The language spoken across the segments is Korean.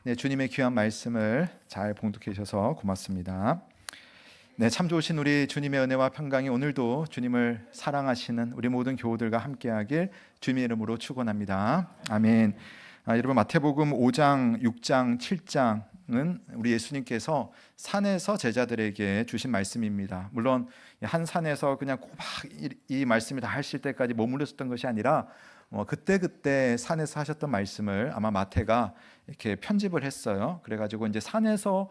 네, 주님의 귀한 말씀을 잘 봉독해 주셔서 고맙습니다. 네, 참 좋으신 우리 주님의 은혜와 평강이 오늘도 주님을 사랑하시는 우리 모든 교우들과 함께하길 주님의 이름으로 축원합니다. 아멘. 여러분 마태복음 5장, 6장, 7장은 우리 예수님께서 산에서 제자들에게 주신 말씀입니다. 물론 한 산에서 그냥 꼬박 이 말씀을 다 하실 때까지 머무르셨던 것이 아니라 그때 산에서 하셨던 말씀을 아마 마태가 이렇게 편집을 했어요. 그래가지고 이제 산에서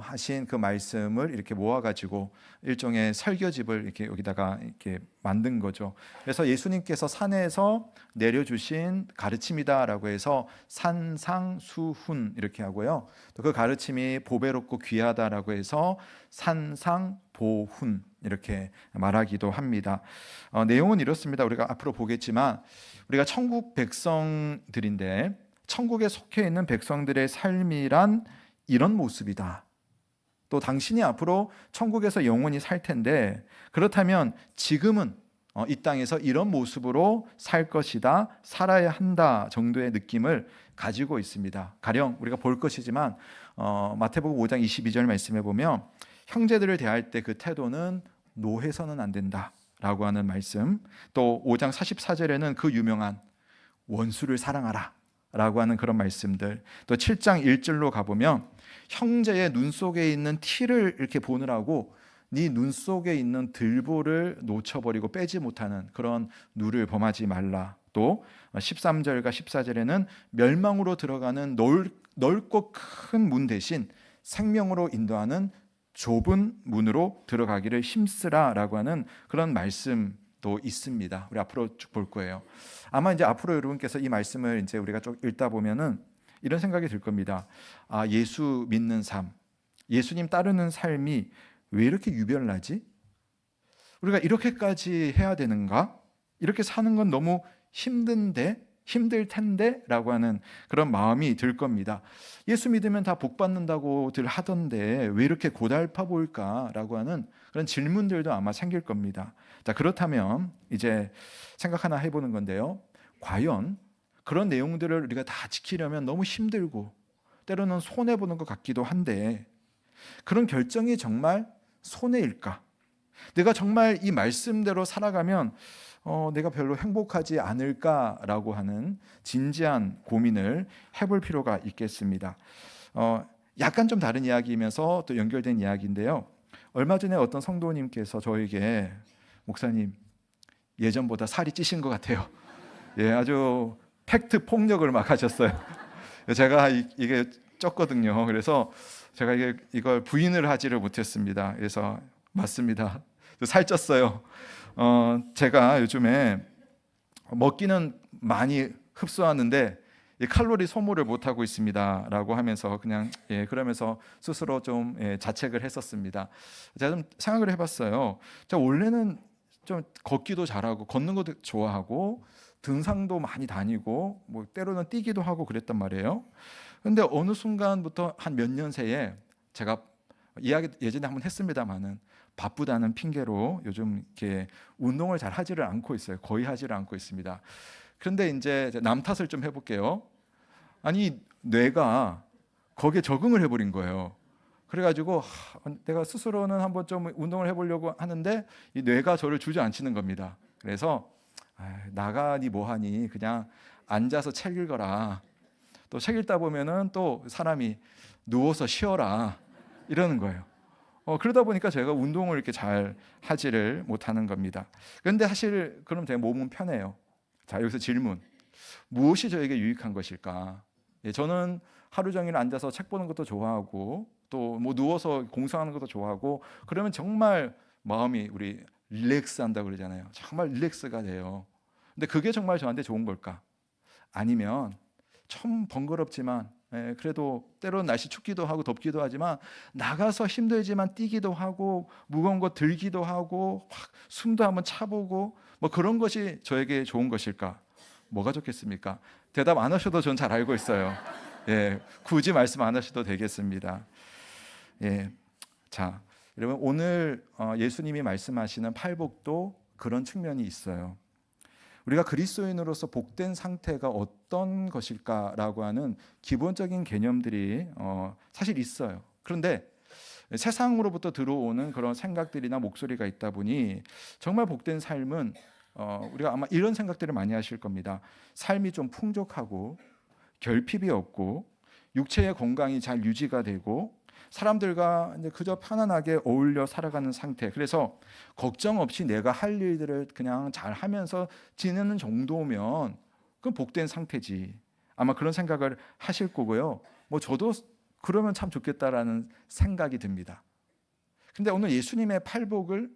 하신 그 말씀을 이렇게 모아가지고 일종의 설교집을 이렇게 여기다가 이렇게 만든 거죠. 그래서 예수님께서 산에서 내려주신 가르침이다라고 해서 산상수훈 이렇게 하고요. 또 그 가르침이 보배롭고 귀하다라고 해서 산상보훈 이렇게 말하기도 합니다. 내용은 이렇습니다. 우리가 앞으로 보겠지만 우리가 천국 백성들인데 천국에 속해 있는 백성들의 삶이란 이런 모습이다. 또 당신이 앞으로 천국에서 영원히 살 텐데 그렇다면 지금은 이 땅에서 이런 모습으로 살 것이다, 살아야 한다 정도의 느낌을 가지고 있습니다. 가령 우리가 볼 것이지만 마태복음 5장 22절 말씀에 보면 형제들을 대할 때 그 태도는 노해서는 안 된다라고 하는 말씀, 또 5장 44절에는 그 유명한 원수를 사랑하라 라고 하는 그런 말씀들, 또 7장 1절로 가보면 형제의 눈 속에 있는 티를 이렇게 보느라고 네 눈 속에 있는 들보를 놓쳐버리고 빼지 못하는 그런 누를 범하지 말라. 또 13절과 14절에는 멸망으로 들어가는 넓고 큰 문 대신 생명으로 인도하는 좁은 문으로 들어가기를 힘쓰라 라고 하는 그런 말씀도 있습니다. 우리 앞으로 쭉 볼 거예요. 아마 이제 앞으로 여러분께서 이 말씀을 이제 우리가 쭉 읽다 보면은 이런 생각이 들 겁니다. 예수 믿는 삶, 예수님 따르는 삶이 왜 이렇게 유별나지? 우리가 이렇게까지 해야 되는가? 이렇게 사는 건 너무 힘들 텐데 라고 하는 그런 마음이 들 겁니다. 예수 믿으면 다 복 받는다고들 하던데 왜 이렇게 고달파 보일까? 라고 하는 그런 질문들도 아마 생길 겁니다. 자, 그렇다면 이제 생각 하나 해보는 건데요. 과연 그런 내용들을 우리가 다 지키려면 너무 힘들고 때로는 손해보는 것 같기도 한데 그런 결정이 정말 손해일까? 내가 정말 이 말씀대로 살아가면 내가 별로 행복하지 않을까라고 하는 진지한 고민을 해볼 필요가 있겠습니다. 약간 좀 다른 이야기이면서 또 연결된 이야기인데요. 얼마 전에 어떤 성도님께서 저에게 목사님 예전보다 살이 찌신 것 같아요. 예, 아주 팩트 폭력을 막 하셨어요. 제가 이게 쪘거든요. 그래서 제가 이걸 부인을 하지를 못했습니다. 그래서 맞습니다. 살쪘어요. 제가 요즘에 먹기는 많이 흡수하는데 칼로리 소모를 못 하고 있습니다라고 하면서 그냥 그러면서 스스로 좀 자책을 했었습니다. 제가 좀 생각을 해봤어요. 제가 원래는 좀 걷기도 잘하고 걷는 것도 좋아하고 등산도 많이 다니고 뭐 때로는 뛰기도 하고 그랬단 말이에요. 근데 어느 순간부터 한 몇 년 새에 제가 이야기 예전에 한번 했습니다만은 바쁘다는 핑계로 요즘 이렇게 운동을 잘 하지를 않고 있어요. 거의 하지를 않고 있습니다. 그런데 이제 남 탓을 좀 해볼게요. 아니 뇌가 거기에 적응을 해버린 거예요. 그래가지고 내가 스스로는 한번 좀 운동을 해보려고 하는데 이 뇌가 저를 주저앉히는 겁니다. 그래서 나가니 뭐하니 그냥 앉아서 책 읽어라. 또 책 읽다 보면은 또 사람이 누워서 쉬어라 이러는 거예요. 그러다 보니까 제가 운동을 이렇게 잘 하지를 못하는 겁니다. 그런데 사실 그럼 제 몸은 편해요. 자, 여기서 질문. 무엇이 저에게 유익한 것일까? 저는 하루 종일 앉아서 책 보는 것도 좋아하고 또 뭐 누워서 공부하는 것도 좋아하고 그러면 정말 마음이 우리 릴렉스 한다고 그러잖아요. 정말 릴렉스가 돼요. 근데 그게 정말 저한테 좋은 걸까? 아니면 참 번거롭지만 그래도 때로는 날씨 춥기도 하고 덥기도 하지만 나가서 힘들지만 뛰기도 하고 무거운 거 들기도 하고 확 숨도 한번 차보고 뭐 그런 것이 저에게 좋은 것일까? 뭐가 좋겠습니까? 대답 안 하셔도 전 잘 알고 있어요. 굳이 말씀 안 하셔도 되겠습니다. 자, 여러분 오늘 예수님이 말씀하시는 팔복도 그런 측면이 있어요. 우리가 그리스도인으로서 복된 상태가 어떤 것일까라고 하는 기본적인 개념들이 사실 있어요. 그런데 세상으로부터 들어오는 그런 생각들이나 목소리가 있다 보니 정말 복된 삶은 우리가 아마 이런 생각들을 많이 하실 겁니다. 삶이 좀 풍족하고 결핍이 없고 육체의 건강이 잘 유지가 되고 사람들과 이제 그저 편안하게 어울려 살아가는 상태. 그래서 걱정 없이 내가 할 일들을 그냥 잘 하면서 지내는 정도면 그건 복된 상태지. 아마 그런 생각을 하실 거고요. 뭐 저도 그러면 참 좋겠다라는 생각이 듭니다. 근데 오늘 예수님의 팔복을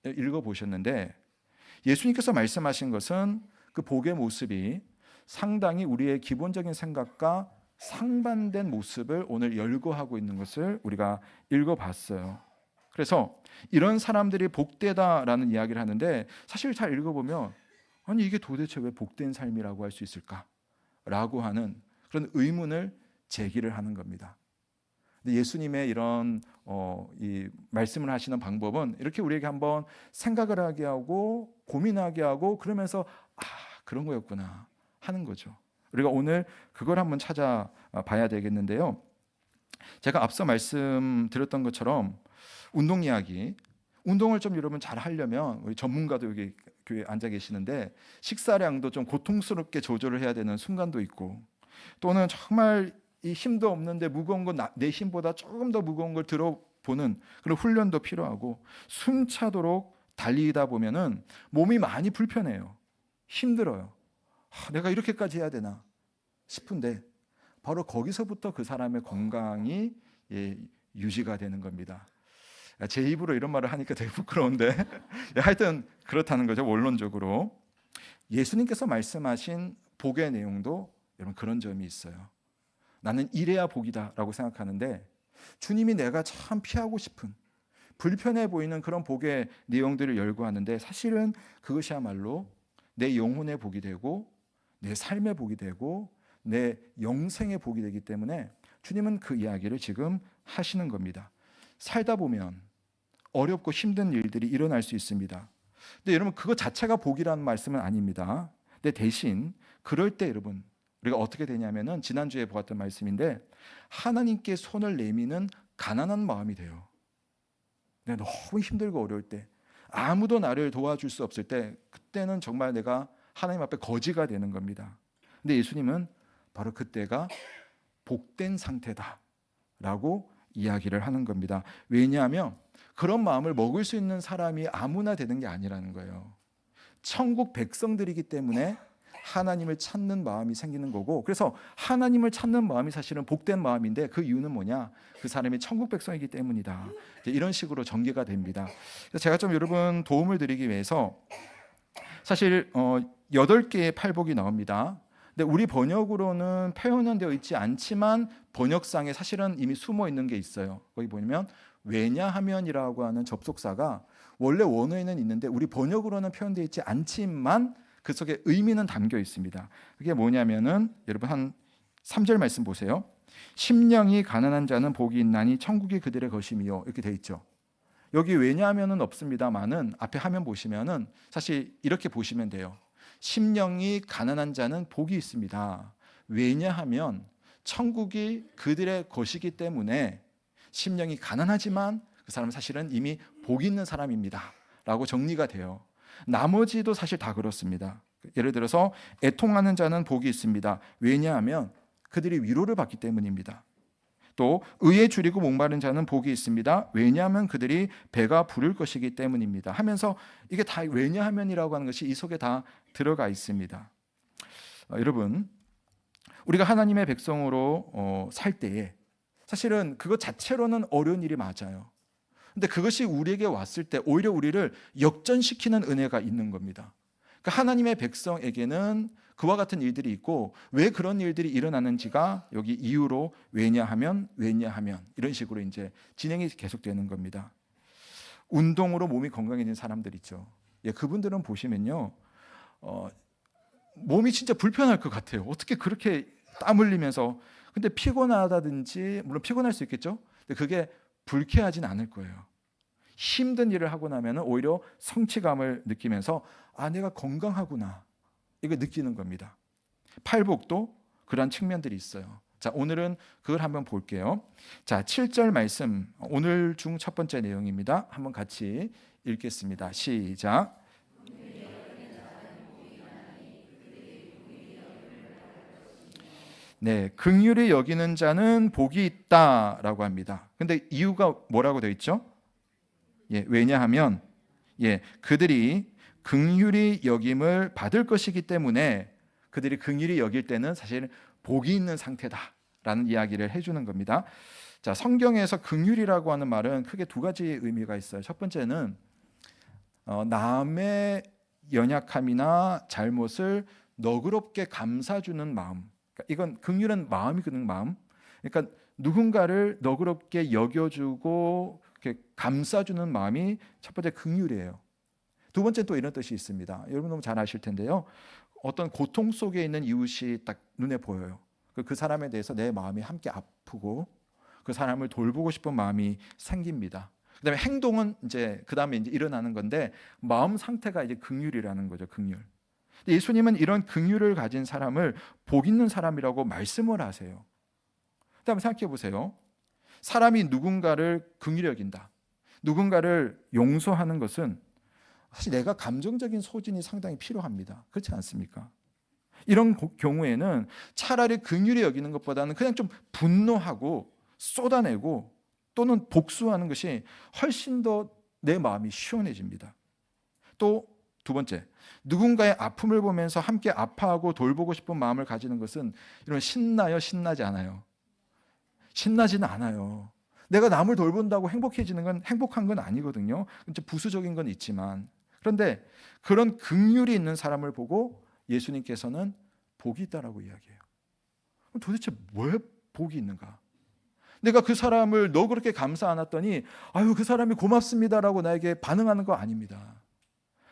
읽어 보셨는데 예수님께서 말씀하신 것은 그 복의 모습이 상당히 우리의 기본적인 생각과 상반된 모습을 오늘 열거하고 있는 것을 우리가 읽어봤어요. 그래서 이런 사람들이 복되다라는 이야기를 하는데 사실 잘 읽어보면 아니 이게 도대체 왜 복된 삶이라고 할 수 있을까라고 하는 그런 의문을 제기를 하는 겁니다. 근데 예수님의 이런 이 말씀을 하시는 방법은 이렇게 우리에게 한번 생각을 하게 하고 고민하게 하고 그러면서 그런 거였구나 하는 거죠. 우리가 오늘 그걸 한번 찾아봐야 되겠는데요. 제가 앞서 말씀드렸던 것처럼 운동 이야기, 운동을 좀 여러분 잘 하려면 우리 전문가도 여기 교회에 앉아 계시는데 식사량도 좀 고통스럽게 조절을 해야 되는 순간도 있고 또는 정말 이 힘도 없는데 무거운 건 내 힘보다 조금 더 무거운 걸 들어보는 그런 훈련도 필요하고 숨차도록 달리다 보면은 몸이 많이 불편해요. 힘들어요. 내가 이렇게까지 해야 되나 싶은데 바로 거기서부터 그 사람의 건강이 유지가 되는 겁니다. 제 입으로 이런 말을 하니까 되게 부끄러운데 하여튼 그렇다는 거죠. 원론적으로 예수님께서 말씀하신 복의 내용도 여러분 그런 점이 있어요. 나는 이래야 복이다라고 생각하는데 주님이 내가 참 피하고 싶은 불편해 보이는 그런 복의 내용들을 열거하는데 사실은 그것이야말로 내 영혼의 복이 되고 내 삶의 복이 되고 내 영생의 복이 되기 때문에 주님은 그 이야기를 지금 하시는 겁니다. 살다 보면 어렵고 힘든 일들이 일어날 수 있습니다. 근데 여러분 그것 자체가 복이라는 말씀은 아닙니다. 근데 대신 그럴 때 여러분 우리가 어떻게 되냐면은 지난주에 보았던 말씀인데 하나님께 손을 내미는 가난한 마음이 돼요. 내가 너무 힘들고 어려울 때 아무도 나를 도와줄 수 없을 때 그때는 정말 내가 하나님 앞에 거지가 되는 겁니다. 근데 예수님은 바로 그때가 복된 상태다라고 이야기를 하는 겁니다. 왜냐하면 그런 마음을 먹을 수 있는 사람이 아무나 되는 게 아니라는 거예요. 천국 백성들이기 때문에 하나님을 찾는 마음이 생기는 거고 그래서 하나님을 찾는 마음이 사실은 복된 마음인데 그 이유는 뭐냐? 그 사람이 천국 백성이기 때문이다. 이런 식으로 전개가 됩니다. 그래서 제가 좀 여러분 도움을 드리기 위해서 사실 8개의 팔복이 나옵니다. 근데 우리 번역으로는 표현은 되어 있지 않지만 번역상에 사실은 이미 숨어 있는 게 있어요. 거기 보면 왜냐하면이라고 하는 접속사가 원래 원어에는 있는데 우리 번역으로는 표현되어 있지 않지만 그 속에 의미는 담겨 있습니다. 그게 뭐냐면은 여러분 한 3절 말씀 보세요. 심령이 가난한 자는 복이 있나니 천국이 그들의 것임이요 이렇게 돼 있죠. 여기 왜냐하면은 없습니다만은 앞에 화면 보시면은 사실 이렇게 보시면 돼요. 심령이 가난한 자는 복이 있습니다. 왜냐하면 천국이 그들의 것이기 때문에 심령이 가난하지만 그 사람은 사실은 이미 복이 있는 사람입니다. 라고 정리가 돼요. 나머지도 사실 다 그렇습니다. 예를 들어서 애통하는 자는 복이 있습니다. 왜냐하면 그들이 위로를 받기 때문입니다. 또 의에 줄이고 목마른 자는 복이 있습니다. 왜냐하면 그들이 배가 부를 것이기 때문입니다. 하면서 이게 다 왜냐하면이라고 하는 것이 이 속에 다 들어가 있습니다. 여러분 우리가 하나님의 백성으로 살 때에 사실은 그것 자체로는 어려운 일이 맞아요. 근데 그것이 우리에게 왔을 때 오히려 우리를 역전시키는 은혜가 있는 겁니다. 그러니까 하나님의 백성에게는 그와 같은 일들이 있고 왜 그런 일들이 일어나는지가 여기 이유로 왜냐하면 이런 식으로 이제 진행이 계속되는 겁니다. 운동으로 몸이 건강해진 사람들 있죠. 그분들은 보시면요, 몸이 진짜 불편할 것 같아요. 어떻게 그렇게 땀 흘리면서 근데 피곤하다든지 물론 피곤할 수 있겠죠. 근데 그게 불쾌하진 않을 거예요. 힘든 일을 하고 나면 오히려 성취감을 느끼면서 내가 건강하구나 이거 느끼는 겁니다. 팔복도 그런 측면들이 있어요. 자, 오늘은 그걸 한번 볼게요. 자, 7절 말씀, 오늘 중 첫 번째 내용입니다. 한번 같이 읽겠습니다. 시작. 네, 긍휼히 여기는 자는 복이 있다라고 합니다. 근데 이유가 뭐라고 되어 있죠? 예, 왜냐하면 그들이 긍휼히 여김을 받을 것이기 때문에 그들이 긍휼히 여길 때는 사실 복이 있는 상태다라는 이야기를 해주는 겁니다. 자, 성경에서 긍휼이라고 하는 말은 크게 두 가지 의미가 있어요. 첫 번째는 남의 연약함이나 잘못을 너그럽게 감싸주는 마음. 그러니까 이건 긍휼은 마음이 드는 마음. 그러니까 누군가를 너그럽게 여겨주고 이렇게 감싸주는 마음이 첫 번째 긍휼이에요. 두 번째 또 이런 뜻이 있습니다. 여러분 너무 잘 아실 텐데요. 어떤 고통 속에 있는 이웃이 딱 눈에 보여요. 그 사람에 대해서 내 마음이 함께 아프고 그 사람을 돌보고 싶은 마음이 생깁니다. 그다음에 행동은 이제 그다음에 이제 일어나는 건데 마음 상태가 이제 긍휼이라는 거죠. 긍휼. 예수님은 이런 긍휼을 가진 사람을 복 있는 사람이라고 말씀을 하세요. 그다음에 생각해 보세요. 사람이 누군가를 긍휼히 여긴다. 누군가를 용서하는 것은 사실 내가 감정적인 소진이 상당히 필요합니다. 그렇지 않습니까? 이런 경우에는 차라리 긍휼히 여기는 것보다는 그냥 좀 분노하고 쏟아내고 또는 복수하는 것이 훨씬 더 내 마음이 시원해집니다. 또 두 번째, 누군가의 아픔을 보면서 함께 아파하고 돌보고 싶은 마음을 가지는 것은 이런 신나요? 신나지 않아요? 신나지는 않아요. 내가 남을 돌본다고 행복해지는 건 행복한 건 아니거든요. 좀 부수적인 건 있지만 그런데 그런 긍휼이 있는 사람을 보고 예수님께서는 복이 있다라고 이야기해요. 그럼 도대체 왜 복이 있는가? 내가 그 사람을 너 그렇게 감싸 안았더니 아유 그 사람이 고맙습니다라고 나에게 반응하는 거 아닙니다.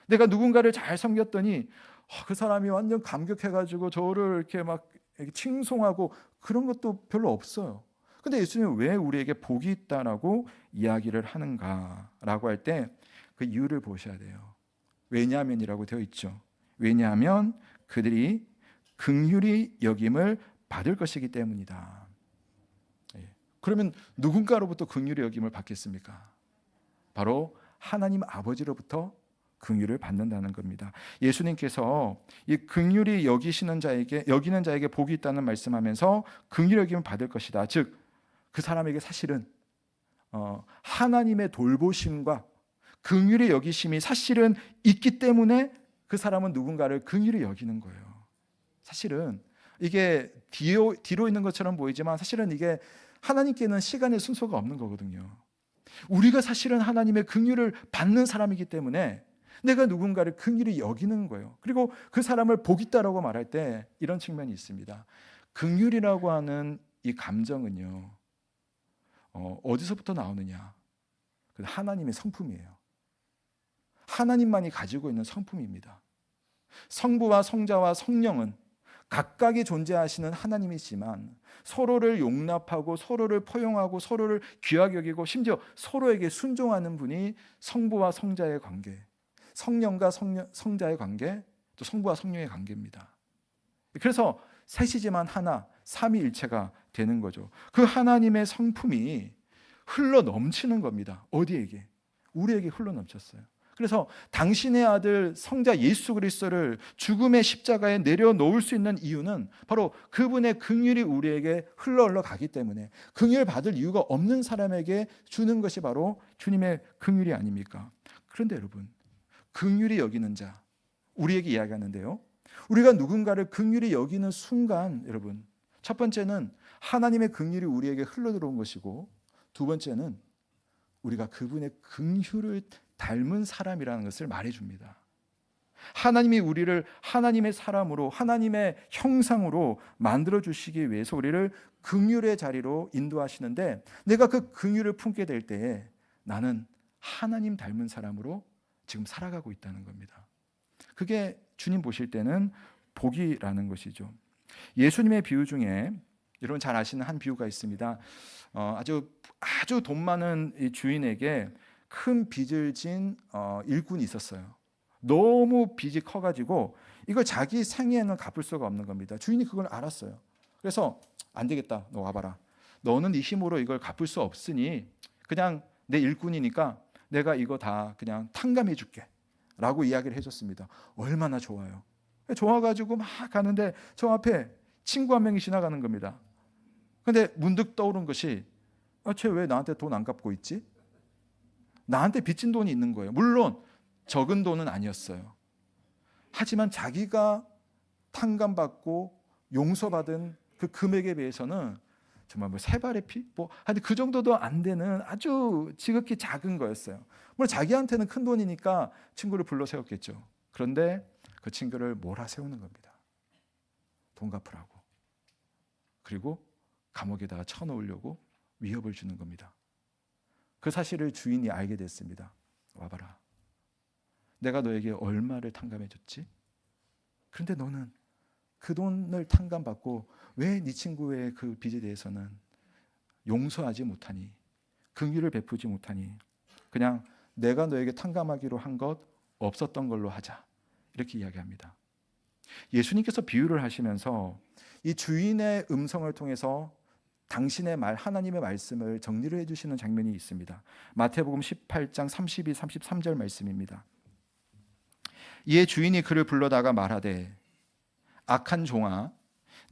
내가 누군가를 잘 섬겼더니 그 사람이 완전 감격해가지고 저를 이렇게 막 칭송하고 그런 것도 별로 없어요. 근데 예수님은 왜 우리에게 복이 있다라고 이야기를 하는가라고 할 때 그 이유를 보셔야 돼요. 왜냐하면이라고 되어 있죠. 왜냐하면 그들이 긍휼히 여김을 받을 것이기 때문이다. 그러면 누군가로부터 긍휼히 여김을 받겠습니까? 바로 하나님 아버지로부터 긍휼을 받는다는 겁니다. 예수님께서 이 긍휼히 여기는 자에게 복이 있다는 말씀하면서 긍휼히 여김을 받을 것이다. 즉 그 사람에게 사실은 하나님의 돌보심과 긍휼히 여기심이 사실은 있기 때문에 그 사람은 누군가를 긍휼히 여기는 거예요. 사실은 이게 뒤로 있는 것처럼 보이지만 사실은 이게 하나님께는 시간의 순서가 없는 거거든요. 우리가 사실은 하나님의 긍휼을 받는 사람이기 때문에 내가 누군가를 긍휼히 여기는 거예요. 그리고 그 사람을 복 있다라고 말할 때 이런 측면이 있습니다. 긍휼이라고 하는 이 감정은요, 어디서부터 나오느냐? 하나님의 성품이에요. 하나님만이 가지고 있는 성품입니다. 성부와 성자와 성령은 각각이 존재하시는 하나님이지만 서로를 용납하고 서로를 포용하고 서로를 귀하게 여기고 심지어 서로에게 순종하는 분이 성부와 성자의 관계, 성령과 성자의 관계, 또 성부와 성령의 관계입니다. 그래서 셋이지만 하나, 삼위일체가 되는 거죠. 그 하나님의 성품이 흘러 넘치는 겁니다. 어디에게? 우리에게 흘러 넘쳤어요. 그래서 당신의 아들 성자 예수 그리스도를 죽음의 십자가에 내려놓을 수 있는 이유는 바로 그분의 긍휼이 우리에게 흘러 가기 때문에 긍휼 받을 이유가 없는 사람에게 주는 것이 바로 주님의 긍휼이 아닙니까? 그런데 여러분, 긍휼히 여기는 자, 우리에게 이야기하는데요. 우리가 누군가를 긍휼히 여기는 순간 여러분, 첫 번째는 하나님의 긍휼이 우리에게 흘러 들어온 것이고 두 번째는 우리가 그분의 긍휼을 닮은 사람이라는 것을 말해줍니다. 하나님이 우리를 하나님의 사람으로 하나님의 형상으로 만들어 주시기 위해서 우리를 긍휼의 자리로 인도하시는데 내가 그 긍휼을 품게 될 때에 나는 하나님 닮은 사람으로 지금 살아가고 있다는 겁니다. 그게 주님 보실 때는 복이라는 것이죠. 예수님의 비유 중에 여러분 잘 아시는 한 비유가 있습니다. 아주 돈 많은 이 주인에게 큰 빚을 진 일꾼이 있었어요. 너무 빚이 커가지고 이걸 자기 생애에는 갚을 수가 없는 겁니다. 주인이 그걸 알았어요. 그래서 안 되겠다. 너 와봐라. 너는 네 힘으로 이걸 갚을 수 없으니 그냥 내 일꾼이니까 내가 이거 다 그냥 탕감해 줄게 라고 이야기를 해줬습니다. 얼마나 좋아요. 좋아가지고 막 가는데 저 앞에 친구 한 명이 지나가는 겁니다. 근데 문득 떠오른 것이 쟤 왜 나한테 돈 안 갚고 있지? 나한테 빚진 돈이 있는 거예요. 물론 적은 돈은 아니었어요. 하지만 자기가 탕감받고 용서받은 그 금액에 비해서는 정말 뭐 세 발의 피? 하여튼 그 정도도 안 되는 아주 지극히 작은 거였어요. 물론 자기한테는 큰 돈이니까 친구를 불러 세웠겠죠. 그런데 그 친구를 몰아세우는 겁니다. 돈 갚으라고. 그리고 감옥에다가 쳐넣으려고 위협을 주는 겁니다. 그 사실을 주인이 알게 됐습니다. 와봐라. 내가 너에게 얼마를 탕감해 줬지? 그런데 너는 그 돈을 탕감받고 왜 네 친구의 그 빚에 대해서는 용서하지 못하니? 긍휼을 베푸지 못하니? 그냥 내가 너에게 탕감하기로 한 것 없었던 걸로 하자. 이렇게 이야기합니다. 예수님께서 비유를 하시면서 이 주인의 음성을 통해서 당신의 말, 하나님의 말씀을 정리를 해주시는 장면이 있습니다. 마태복음 18장 32, 33절 말씀입니다. 이에 주인이 그를 불러다가 말하되 악한 종아,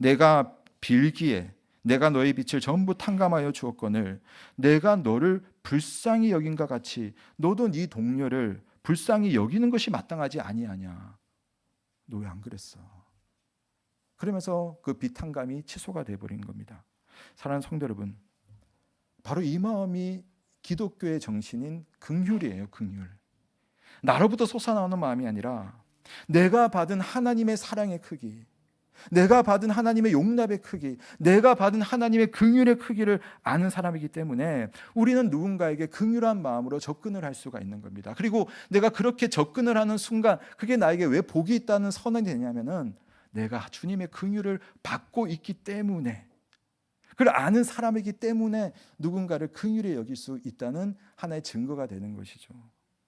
내가 빌기에 내가 너의 빚을 전부 탕감하여 주었거늘 내가 너를 불쌍히 여긴과 같이 너도 네 동료를 불쌍히 여기는 것이 마땅하지 아니하냐. 너 왜 안 그랬어? 그러면서 그 빚 탕감이 취소가 돼버린 겁니다. 사랑하는 성도 여러분, 바로 이 마음이 기독교의 정신인 긍휼이에요. 긍휼. 나로부터 솟아나오는 마음이 아니라 내가 받은 하나님의 사랑의 크기, 내가 받은 하나님의 용납의 크기, 내가 받은 하나님의 긍휼의 크기를 아는 사람이기 때문에 우리는 누군가에게 긍휼한 마음으로 접근을 할 수가 있는 겁니다. 그리고 내가 그렇게 접근을 하는 순간 그게 나에게 왜 복이 있다는 선언이 되냐면은 내가 주님의 긍휼을 받고 있기 때문에, 그걸 아는 사람이기 때문에 누군가를 긍휼히 여길 수 있다는 하나의 증거가 되는 것이죠.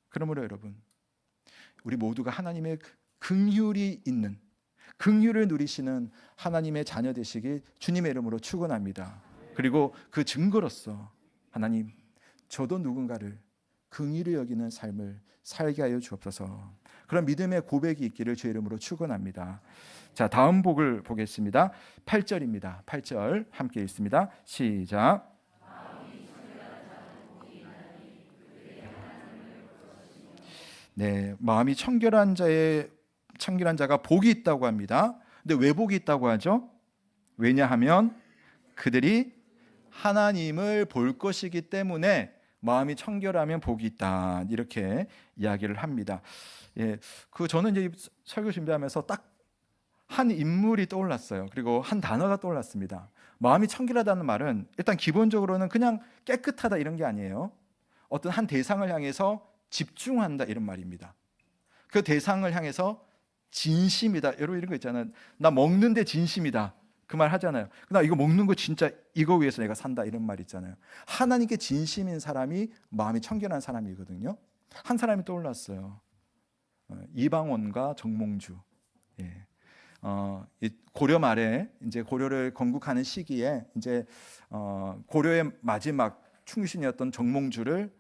그러므로 여러분, 우리 모두가 하나님의 긍휼이 있는, 긍휼을 누리시는 하나님의 자녀 되시길 주님의 이름으로 축원합니다. 그리고 그 증거로서 하나님, 저도 누군가를 긍휼히 여기는 삶을 살게 하여 주옵소서. 그런 믿음의 고백이 있기를 주의 이름으로 축원합니다. 자, 다음 복을 보겠습니다. 8절입니다. 8절 함께 읽습니다. 시작. 네, 마음이 청결한 자가 복이 있다고 합니다. 근데 왜 복이 있다고 하죠? 왜냐하면 그들이 하나님을 볼 것이기 때문에 마음이 청결하면 복이 있다. 이렇게 이야기를 합니다. 예, 저는 이제 설교 준비하면서 딱 한 인물이 떠올랐어요. 그리고 한 단어가 떠올랐습니다. 마음이 청결하다는 말은 일단 기본적으로는 그냥 깨끗하다 이런 게 아니에요. 어떤 한 대상을 향해서 집중한다 이런 말입니다. 그 대상을 향해서 진심이다. 여러분 이런 거 있잖아요. 나 먹는데 진심이다. 그 말 하잖아요. 나 이거 먹는 거 진짜 이거 위해서 내가 산다 이런 말 있잖아요. 하나님께 진심인 사람이 마음이 청결한 사람이거든요. 한 사람이 떠올랐어요. 이방원과 정몽주. 예. 고려 말에 이제 고려를 건국하는 시기에 이제 고려의 마지막 충신이었던 정몽주를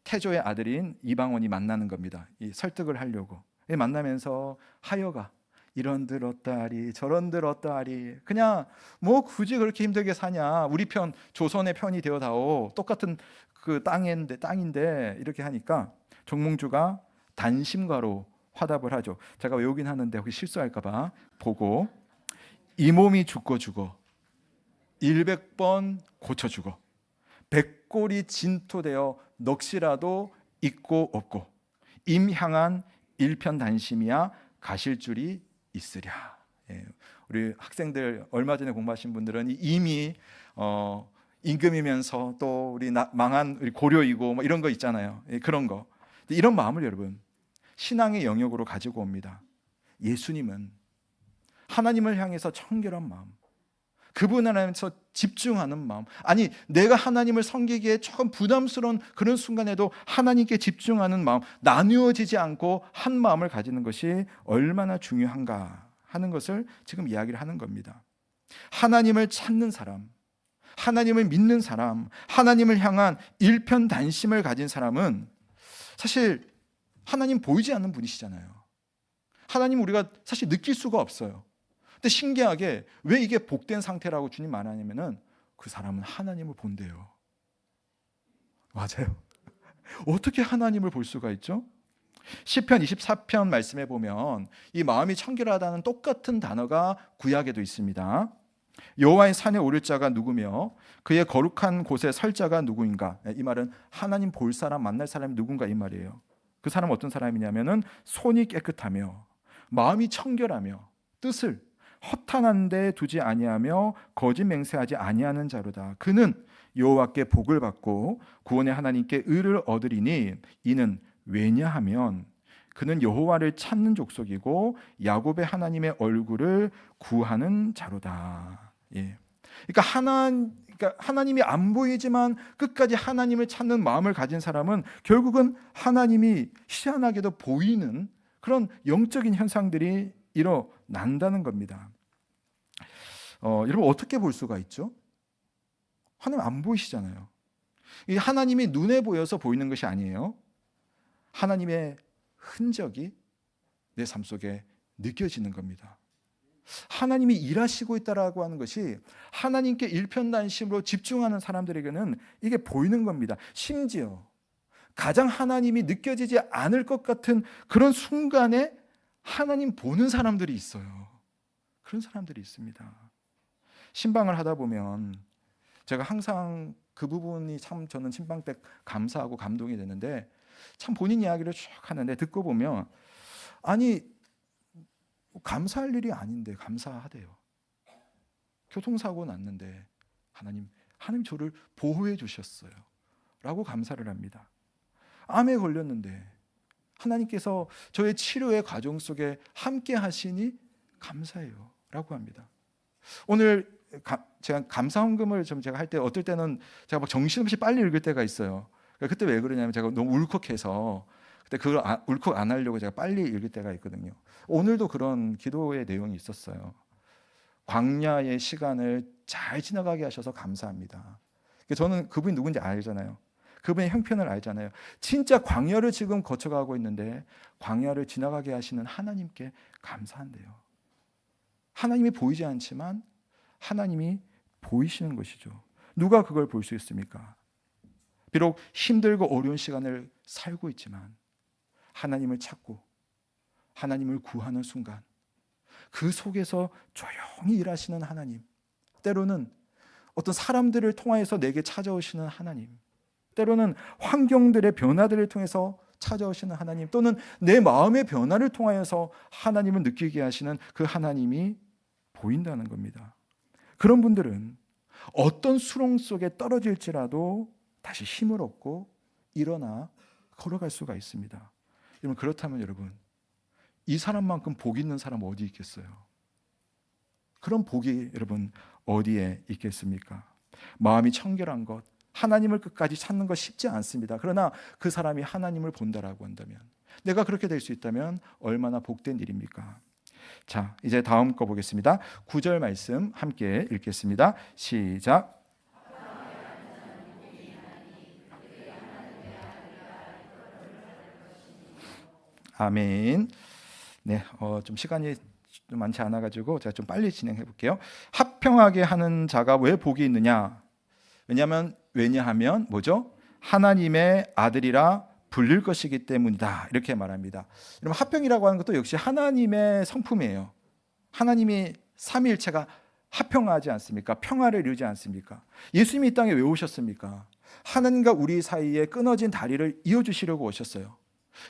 태조의 아들인 이방원이 만나는 겁니다. 설득을 하려고. 만나면서 하여가 이런들 어떠하리 저런들 어떠하리, 그냥 뭐 굳이 그렇게 힘들게 사냐, 우리 편 조선의 편이 되어다오, 똑같은 그 땅인데 이렇게 하니까 정몽주가 단심과로 화답을 하죠. 제가 외우긴 하는데 혹시 실수할까봐 보고, 이 몸이 죽고 죽어 100번 고쳐 죽어 백골이 진토되어 넋이라도 있고 없고 임향한 일편단심이야 가실 줄이 있으랴. 예, 우리 학생들 얼마 전에 공부하신 분들은 이미 임금이면서 또 우리 망한 우리 고려이고 뭐 이런 거 있잖아요. 예, 그런 거. 이런 마음을 여러분 신앙의 영역으로 가지고 옵니다. 예수님은 하나님을 향해서 청결한 마음, 그분 안에서 집중하는 마음, 아니 내가 하나님을 섬기기에 조금 부담스러운 그런 순간에도 하나님께 집중하는 마음, 나누어지지 않고 한 마음을 가지는 것이 얼마나 중요한가 하는 것을 지금 이야기를 하는 겁니다. 하나님을 찾는 사람, 하나님을 믿는 사람, 하나님을 향한 일편단심을 가진 사람은 사실 하나님 보이지 않는 분이시잖아요. 하나님 우리가 사실 느낄 수가 없어요. 근데 신기하게 왜 이게 복된 상태라고 주님 말하냐면은 그 사람은 하나님을 본대요. 맞아요. 어떻게 하나님을 볼 수가 있죠? 시편 24편 말씀에 보면 이 마음이 청결하다는 똑같은 단어가 구약에도 있습니다. 여호와의 산에 오를 자가 누구며 그의 거룩한 곳에 설 자가 누구인가? 이 말은 하나님 볼 사람, 만날 사람이 누군가 이 말이에요. 그 사람은 어떤 사람이냐면은 손이 깨끗하며 마음이 청결하며 뜻을 허탄한 데 두지 아니하며 거짓 맹세하지 아니하는 자로다. 그는 여호와께 복을 받고 구원의 하나님께 의를 얻으리니 이는 왜냐하면 그는 여호와를 찾는 족속이고 야곱의 하나님의 얼굴을 구하는 자로다. 예. 그러니까 하나님이 안 보이지만 끝까지 하나님을 찾는 마음을 가진 사람은 결국은 하나님이 희한하게도 보이는 그런 영적인 현상들이 일어난다는 겁니다. 여러분 어떻게 볼 수가 있죠? 하나님 안 보이시잖아요. 이 하나님이 눈에 보여서 보이는 것이 아니에요. 하나님의 흔적이 내 삶 속에 느껴지는 겁니다. 하나님이 일하시고 있다라고 하는 것이 하나님께 일편단심으로 집중하는 사람들에게는 이게 보이는 겁니다. 심지어 가장 하나님이 느껴지지 않을 것 같은 그런 순간에 하나님 보는 사람들이 있어요. 그런 사람들이 있습니다. 신방을 하다 보면 제가 항상 그 부분이 참 저는 신방 때 감사하고 감동이 되는데 참 본인 이야기를 쭉 하는데 듣고 보면 아니 감사할 일이 아닌데 감사하대요. 교통사고 났는데 하나님 저를 보호해 주셨어요 라고 감사를 합니다. 암에 걸렸는데 하나님께서 저의 치료의 과정 속에 함께 하시니 감사해요 라고 합니다. 오늘 제가 감사헌금을 제가 할 때 어떨 때는 제가 막 정신없이 빨리 읽을 때가 있어요. 그때 왜 그러냐면 제가 너무 울컥해서 그때 그걸 울컥 안 하려고 제가 빨리 읽을 때가 있거든요. 오늘도 그런 기도의 내용이 있었어요. 광야의 시간을 잘 지나가게 하셔서 감사합니다. 저는 그분이 누군지 알잖아요. 그분의 형편을 알잖아요. 진짜 광야를 지금 거쳐가고 있는데 광야를 지나가게 하시는 하나님께 감사한대요. 하나님이 보이지 않지만 하나님이 보이시는 것이죠. 누가 그걸 볼 수 있습니까? 비록 힘들고 어려운 시간을 살고 있지만 하나님을 찾고 하나님을 구하는 순간 그 속에서 조용히 일하시는 하나님, 때로는 어떤 사람들을 통하여서 내게 찾아오시는 하나님, 때로는 환경들의 변화들을 통해서 찾아오시는 하나님, 또는 내 마음의 변화를 통하여서 하나님을 느끼게 하시는 그 하나님이 보인다는 겁니다. 그런 분들은 어떤 수렁 속에 떨어질지라도 다시 힘을 얻고 일어나 걸어갈 수가 있습니다. 여러분 그렇다면 여러분 이 사람만큼 복 있는 사람 어디 있겠어요? 그런 복이 여러분 어디에 있겠습니까? 마음이 청결한 것, 하나님을 끝까지 찾는 것 쉽지 않습니다. 그러나 그 사람이 하나님을 본다라고 한다면, 내가 그렇게 될 수 있다면 얼마나 복된 일입니까? 자, 이제 다음 거 보겠습니다. 9절 말씀 함께 읽겠습니다. 시작. 아멘. 네, 좀 시간이 좀 많지 않아가지고 제가 좀 빨리 진행해 볼게요. 합평하게 하는 자가 왜 복이 있느냐? 왜냐하면 뭐죠? 하나님의 아들이라 불릴 것이기 때문이다. 이렇게 말합니다. 여러분 합평이라고 하는 것도 역시 하나님의 성품이에요. 하나님이 삼위일체가 합평하지 않습니까? 평화를 이루지 않습니까? 예수님이 이 땅에 왜 오셨습니까? 하나님과 우리 사이에 끊어진 다리를 이어주시려고 오셨어요.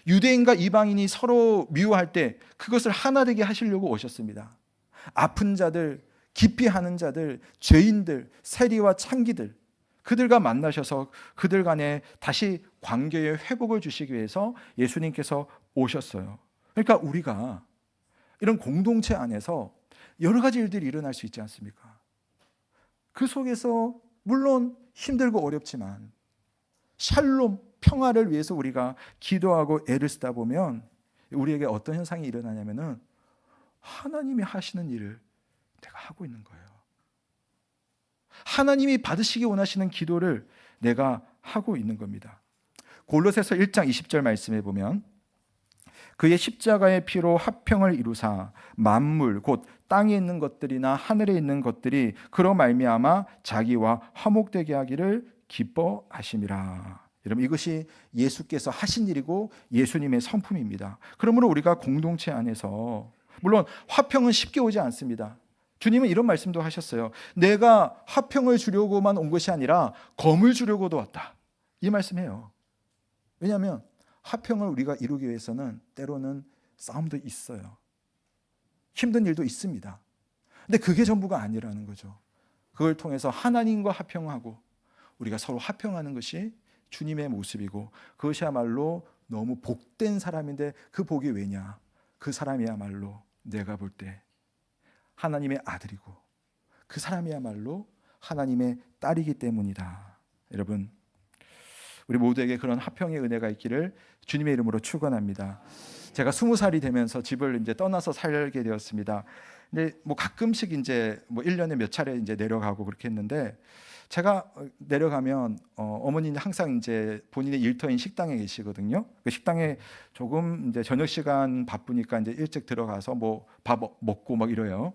유대인과 이방인이 서로 미워할 때 그것을 하나 되게 하시려고 오셨습니다. 아픈 자들, 기피하는 자들, 죄인들, 세리와 창기들, 그들과 만나셔서 그들 간에 다시 관계의 회복을 주시기 위해서 예수님께서 오셨어요. 그러니까 우리가 이런 공동체 안에서 여러 가지 일들이 일어날 수 있지 않습니까? 그 속에서 물론 힘들고 어렵지만 샬롬, 평화를 위해서 우리가 기도하고 애를 쓰다 보면 우리에게 어떤 현상이 일어나냐면은 하나님이 하시는 일을 내가 하고 있는 거예요. 하나님이 받으시기 원하시는 기도를 내가 하고 있는 겁니다. 골로새서 1장 20절 말씀에 보면 그의 십자가의 피로 화평을 이루사 만물 곧 땅에 있는 것들이나 하늘에 있는 것들이 그로 말미암아 자기와 화목되게 하기를 기뻐하심이라. 여러분, 이것이 예수께서 하신 일이고 예수님의 성품입니다. 그러므로 우리가 공동체 안에서 물론 화평은 쉽게 오지 않습니다. 주님은 이런 말씀도 하셨어요. 내가 화평을 주려고만 온 것이 아니라 검을 주려고도 왔다. 이 말씀이에요. 왜냐하면 화평을 우리가 이루기 위해서는 때로는 싸움도 있어요. 힘든 일도 있습니다. 근데 그게 전부가 아니라는 거죠. 그걸 통해서 하나님과 화평하고 우리가 서로 화평하는 것이 주님의 모습이고 그것이야말로 너무 복된 사람인데 그 복이 왜냐? 그 사람이야말로 내가 볼 때 하나님의 아들이고 그 사람이야말로 하나님의 딸이기 때문이다. 여러분, 우리 모두에게 그런 화평의 은혜가 있기를 주님의 이름으로 축원합니다. 제가 20살이 되면서 집을 이제 떠나서 살게 되었습니다. 근데 뭐 가끔씩 이제 뭐 1년에 몇 차례 이제 내려가고 그렇게 했는데 제가 내려가면 어머니는 항상 이제 본인의 일터인 식당에 계시거든요. 그 식당에 조금 이제 저녁 시간 바쁘니까 이제 일찍 들어가서 뭐 밥 먹고 막 이래요.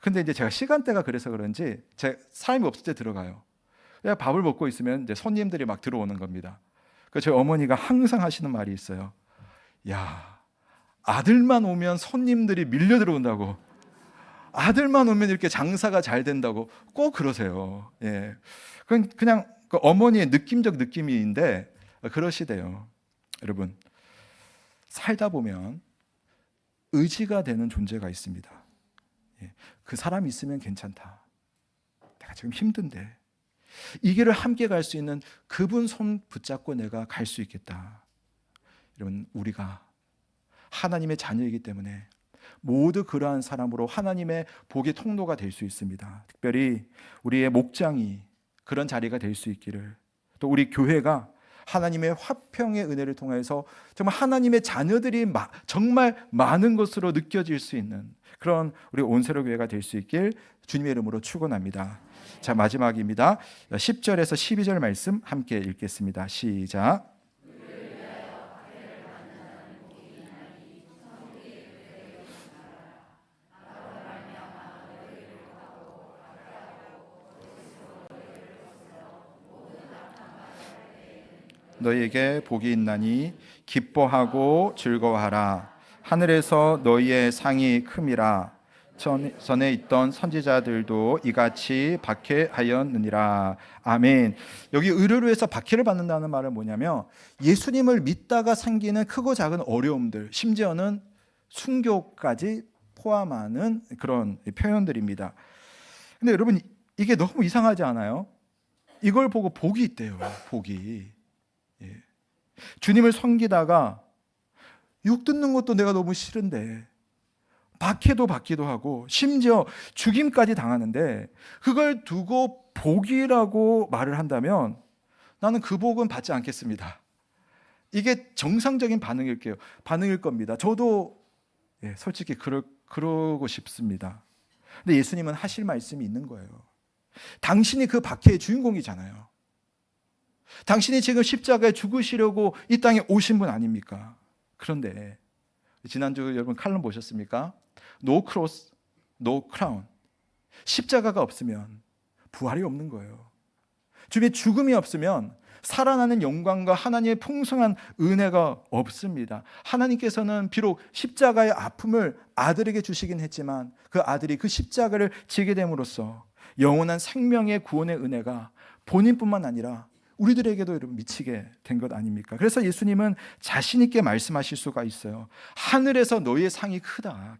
근데 이제 제가 시간대가 그래서 그런지 제 사람이 없을 때 들어가요. 그냥 밥을 먹고 있으면 이제 손님들이 막 들어오는 겁니다. 그 저희 어머니가 항상 하시는 말이 있어요. 야, 아들만 오면 손님들이 밀려 들어온다고. 아들만 오면 이렇게 장사가 잘 된다고 꼭 그러세요. 예, 그냥 그 어머니의 느낌적 느낌인데 그러시대요. 여러분, 살다 보면 의지가 되는 존재가 있습니다. 예, 그 사람이 있으면 괜찮다. 내가 지금 힘든데 이 길을 함께 갈 수 있는 그분 손 붙잡고 내가 갈 수 있겠다. 여러분, 우리가 하나님의 자녀이기 때문에 모두 그러한 사람으로 하나님의 복의 통로가 될 수 있습니다. 특별히 우리의 목장이 그런 자리가 될 수 있기를, 또 우리 교회가 하나님의 화평의 은혜를 통해서 정말 하나님의 자녀들이 정말 많은 것으로 느껴질 수 있는 그런 우리 온세로 교회가 될 수 있길 주님의 이름으로 축원합니다. 자, 마지막입니다. 10절에서 12절 말씀 함께 읽겠습니다. 시작. 너희에게 복이 있나니 기뻐하고 즐거워하라. 하늘에서 너희의 상이 큼이라. 전에 있던 선지자들도 이같이 박해하였느니라. 아멘. 여기 의료로 해서 박해를 받는다는 말은 뭐냐면 예수님을 믿다가 생기는 크고 작은 어려움들, 심지어는 순교까지 포함하는 그런 표현들입니다. 근데 여러분, 이게 너무 이상하지 않아요? 이걸 보고 복이 있대요. 복이. 예. 주님을 섬기다가 욕 듣는 것도 내가 너무 싫은데 박해도 받기도 하고 심지어 죽임까지 당하는데 그걸 두고 복이라고 말을 한다면 나는 그 복은 받지 않겠습니다. 이게 정상적인 반응일 겁니다. 저도 솔직히 그러고 싶습니다. 근데 예수님은 하실 말씀이 있는 거예요. 당신이 그 박해의 주인공이잖아요. 당신이 지금 십자가에 죽으시려고 이 땅에 오신 분 아닙니까? 그런데 지난주 여러분 칼럼 보셨습니까? No cross, no crown. 십자가가 없으면 부활이 없는 거예요. 주님의 죽음이 없으면 살아나는 영광과 하나님의 풍성한 은혜가 없습니다. 하나님께서는 비록 십자가의 아픔을 아들에게 주시긴 했지만 그 아들이 그 십자가를 지게 됨으로써 영원한 생명의 구원의 은혜가 본인뿐만 아니라 우리들에게도 여러분 미치게 된 것 아닙니까? 그래서 예수님은 자신 있게 말씀하실 수가 있어요. 하늘에서 너희의 상이 크다.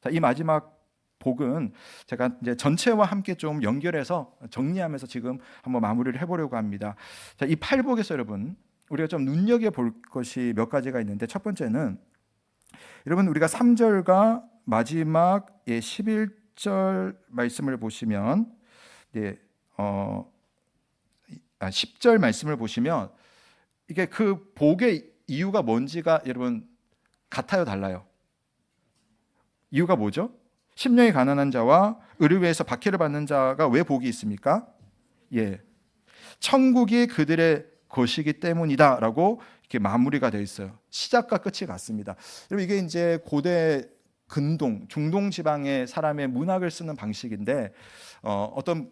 자, 이 마지막 복은 제가 이제 전체와 함께 좀 연결해서 정리하면서 지금 한번 마무리를 해보려고 합니다. 자, 이 팔복에서 여러분 우리가 좀 눈여겨볼 것이 몇 가지가 있는데 첫 번째는 여러분 우리가 3절과 마지막 11절 말씀을 보시면 네, 10절 말씀을 보시면 이게 그 복의 이유가 뭔지가 여러분 같아요, 달라요? 이유가 뭐죠? 심령이 가난한 자와 의를 위해서 박해를 받는 자가 왜 복이 있습니까? 예, 천국이 그들의 것이기 때문이다라고 이렇게 마무리가 되어 있어요. 시작과 끝이 같습니다. 여러분 이게 이제 고대 근동, 중동 지방의 사람의 문학을 쓰는 방식인데 어떤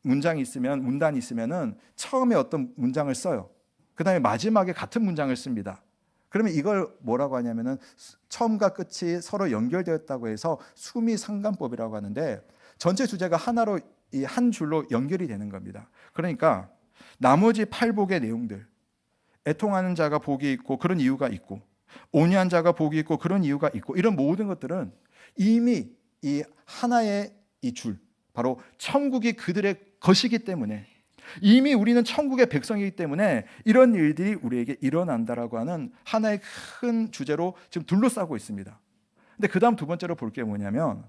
문장이 있으면 문단이 있으면은 처음에 어떤 문장을 써요. 그다음에 마지막에 같은 문장을 씁니다. 그러면 이걸 뭐라고 하냐면은 처음과 끝이 서로 연결되었다고 해서 수미상관법이라고 하는데 전체 주제가 하나로 이 한 줄로 연결이 되는 겁니다. 그러니까 나머지 8복의 내용들, 애통하는 자가 복이 있고 그런 이유가 있고 온유한 자가 복이 있고 그런 이유가 있고 이런 모든 것들은 이미 이 하나의 이 줄, 바로 천국이 그들의 것이기 때문에 이미 우리는 천국의 백성이기 때문에 이런 일들이 우리에게 일어난다라고 하는 하나의 큰 주제로 지금 둘러싸고 있습니다. 근데 그 다음 두 번째로 볼 게 뭐냐면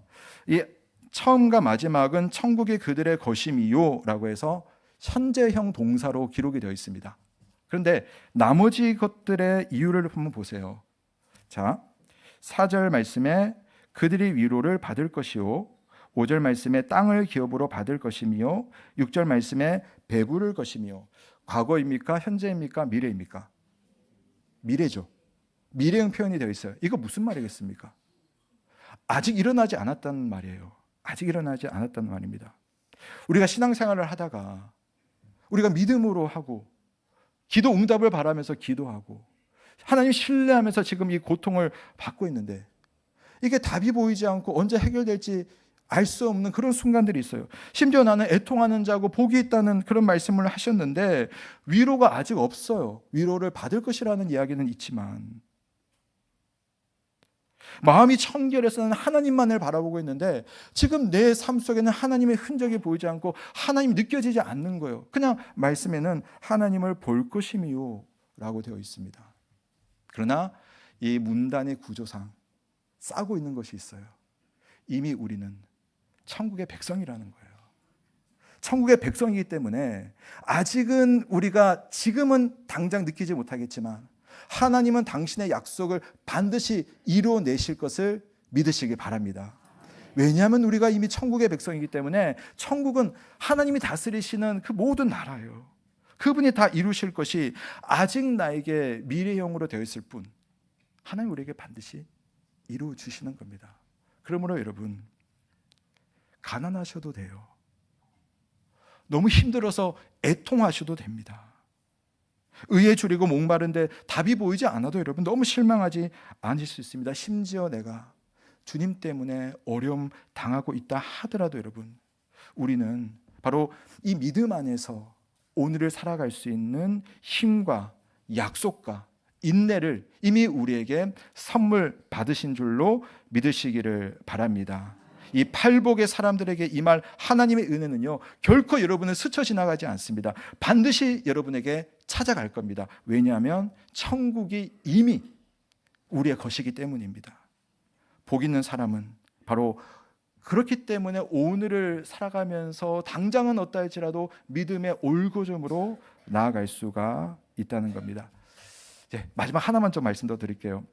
이 처음과 마지막은 천국이 그들의 것임이요 라고 해서 현재형 동사로 기록이 되어 있습니다. 그런데 나머지 것들의 이유를 한번 보세요. 자, 4절 말씀에 그들이 위로를 받을 것이요 5절 말씀에 땅을 기업으로 받을 것이며 6절 말씀에 배부를 것이며 과거입니까? 현재입니까? 미래입니까? 미래죠. 미래형 표현이 되어 있어요. 이거 무슨 말이겠습니까? 아직 일어나지 않았다는 말이에요. 아직 일어나지 않았다는 말입니다. 우리가 신앙생활을 하다가 우리가 믿음으로 하고 기도 응답을 바라면서 기도하고 하나님 신뢰하면서 지금 이 고통을 받고 있는데 이게 답이 보이지 않고 언제 해결될지 알 수 없는 그런 순간들이 있어요. 심지어 나는 애통하는 자고 복이 있다는 그런 말씀을 하셨는데 위로가 아직 없어요. 위로를 받을 것이라는 이야기는 있지만 마음이 청결해서는 하나님만을 바라보고 있는데 지금 내 삶 속에는 하나님의 흔적이 보이지 않고 하나님이 느껴지지 않는 거예요. 그냥 말씀에는 하나님을 볼 것이미요 라고 되어 있습니다. 그러나 이 문단의 구조상 싸고 있는 것이 있어요. 이미 우리는 천국의 백성이라는 거예요. 천국의 백성이기 때문에 아직은 우리가 지금은 당장 느끼지 못하겠지만 하나님은 당신의 약속을 반드시 이루어내실 것을 믿으시기 바랍니다. 왜냐하면 우리가 이미 천국의 백성이기 때문에 천국은 하나님이 다스리시는 그 모든 나라예요. 그분이 다 이루실 것이 아직 나에게 미래형으로 되어 있을 뿐 하나님 우리에게 반드시 이루어 주시는 겁니다. 그러므로 여러분 가난하셔도 돼요. 너무 힘들어서 애통하셔도 됩니다. 의에 줄이고 목마른데 답이 보이지 않아도 여러분 너무 실망하지 않을 수 있습니다. 심지어 내가 주님 때문에 어려움 당하고 있다 하더라도 여러분 우리는 바로 이 믿음 안에서 오늘을 살아갈 수 있는 힘과 약속과 인내를 이미 우리에게 선물 받으신 줄로 믿으시기를 바랍니다. 이 팔복의 사람들에게 임할 하나님의 은혜는요 결코 여러분을 스쳐 지나가지 않습니다. 반드시 여러분에게 찾아갈 겁니다. 왜냐하면 천국이 이미 우리의 것이기 때문입니다. 복 있는 사람은 바로 그렇기 때문에 오늘을 살아가면서 당장은 어떠할지라도 믿음의 올고점으로 나아갈 수가 있다는 겁니다. 이제 마지막 하나만 좀 말씀 더 드릴게요.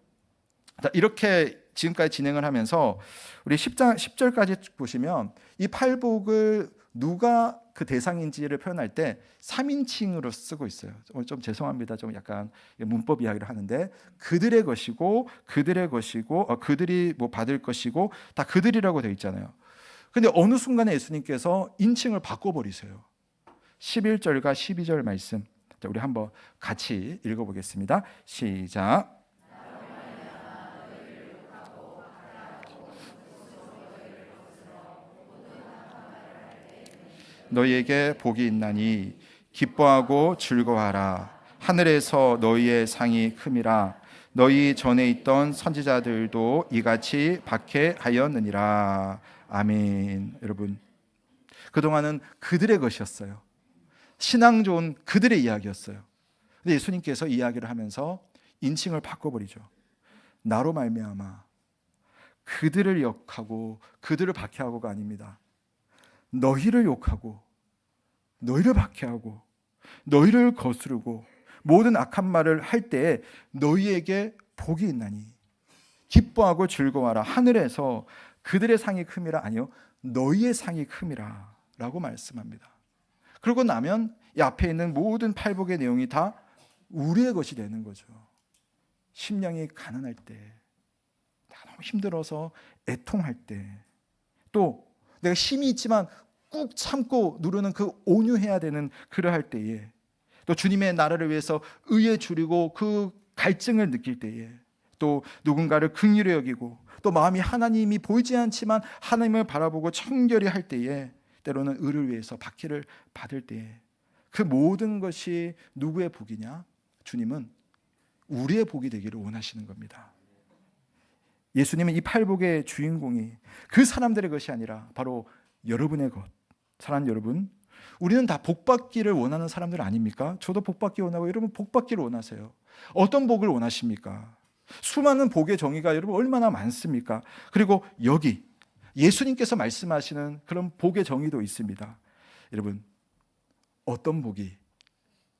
자, 이렇게 지금까지 진행을 하면서 우리 10절까지 보시면 이 팔복을 누가 그 대상인지를 표현할 때 3인칭으로 쓰고 있어요. 좀 죄송합니다. 좀 약간 문법 이야기를 하는데 그들의 것이고 그들이 뭐 받을 것이고 다 그들이라고 되어 있잖아요. 근데 어느 순간에 예수님께서 인칭을 바꿔버리세요. 11절과 12절 말씀 자, 우리 한번 같이 읽어보겠습니다. 시작. 너희에게 복이 있나니 기뻐하고 즐거워하라. 하늘에서 너희의 상이 큼이라. 너희 전에 있던 선지자들도 이같이 박해하였느니라. 아멘. 여러분 그동안은 그들의 것이었어요. 신앙 좋은 그들의 이야기였어요. 근데 예수님께서 이야기를 하면서 인칭을 바꿔버리죠. 나로 말미암아 그들을 욕하고 그들을 박해하고가 아닙니다. 너희를 욕하고 너희를 박해하고 너희를 거스르고 모든 악한 말을 할 때에 너희에게 복이 있나니 기뻐하고 즐거워하라. 하늘에서 그들의 상이 큼이라. 아니요, 너희의 상이 큼이라 라고 말씀합니다. 그러고 나면 이 앞에 있는 모든 팔복의 내용이 다 우리의 것이 되는 거죠. 심령이 가난할 때, 내가 너무 힘들어서 애통할 때, 또 내가 힘이 있지만 꾹 참고 누르는 그 온유해야 되는 그러할 때에, 또 주님의 나라를 위해서 의에 줄이고 그 갈증을 느낄 때에, 또 누군가를 긍휼히 여기고 또 마음이 하나님이 보이지 않지만 하나님을 바라보고 청결히 할 때에, 때로는 의를 위해서 박해를 받을 때에, 그 모든 것이 누구의 복이냐? 주님은 우리의 복이 되기를 원하시는 겁니다. 예수님은 이 팔복의 주인공이 그 사람들의 것이 아니라 바로 여러분의 것. 사랑하는 여러분, 우리는 다 복받기를 원하는 사람들 아닙니까? 저도 복받기 원하고 여러분 복받기를 원하세요. 어떤 복을 원하십니까? 수많은 복의 정의가 여러분 얼마나 많습니까? 그리고 여기 예수님께서 말씀하시는 그런 복의 정의도 있습니다. 여러분, 어떤 복이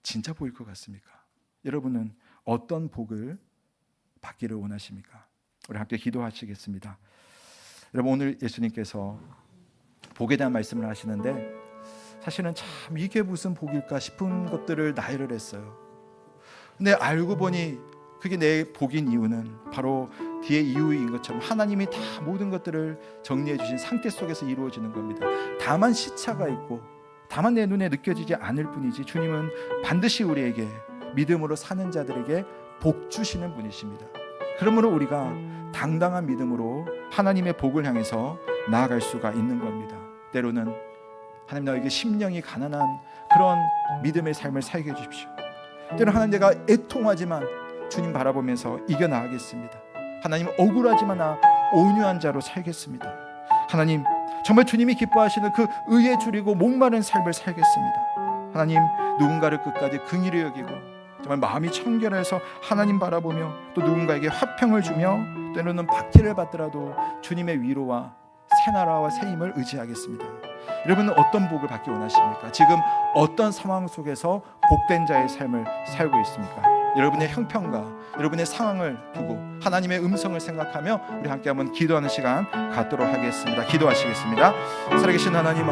진짜 복일 것 같습니까? 여러분은 어떤 복을 받기를 원하십니까? 우리 함께 기도하시겠습니다. 여러분, 오늘 예수님께서 복에 대한 말씀을 하시는데 사실은 참 이게 무슨 복일까 싶은 것들을 나열을 했어요. 근데 알고 보니 그게 내 복인 이유는 바로 뒤에 이유인 것처럼 하나님이 다 모든 것들을 정리해 주신 상태 속에서 이루어지는 겁니다. 다만 시차가 있고 다만 내 눈에 느껴지지 않을 뿐이지 주님은 반드시 우리에게 믿음으로 사는 자들에게 복 주시는 분이십니다. 그러므로 우리가 당당한 믿음으로 하나님의 복을 향해서 나아갈 수가 있는 겁니다. 때로는 하나님, 나에게 심령이 가난한 그런 믿음의 삶을 살게 해주십시오. 때로는 하나님, 내가 애통하지만 주님 바라보면서 이겨나가겠습니다. 하나님, 억울하지만 나 온유한 자로 살겠습니다. 하나님, 정말 주님이 기뻐하시는 그 의에 줄이고 목마른 삶을 살겠습니다. 하나님, 누군가를 끝까지 긍휼히 여기고 정말 마음이 청결해서 하나님 바라보며 또 누군가에게 화평을 주며 때로는 박해를 받더라도 주님의 위로와 새 나라와 새 힘을 의지하겠습니다. 여러분은 어떤 복을 받기 원하십니까? 지금 어떤 상황 속에서 복된 자의 삶을 살고 있습니까? 여러분의 형편과 여러분의 상황을 두고 하나님의 음성을 생각하며 우리 함께 한번 기도하는 시간 갖도록 하겠습니다. 기도하시겠습니다. 살아계신 하나님,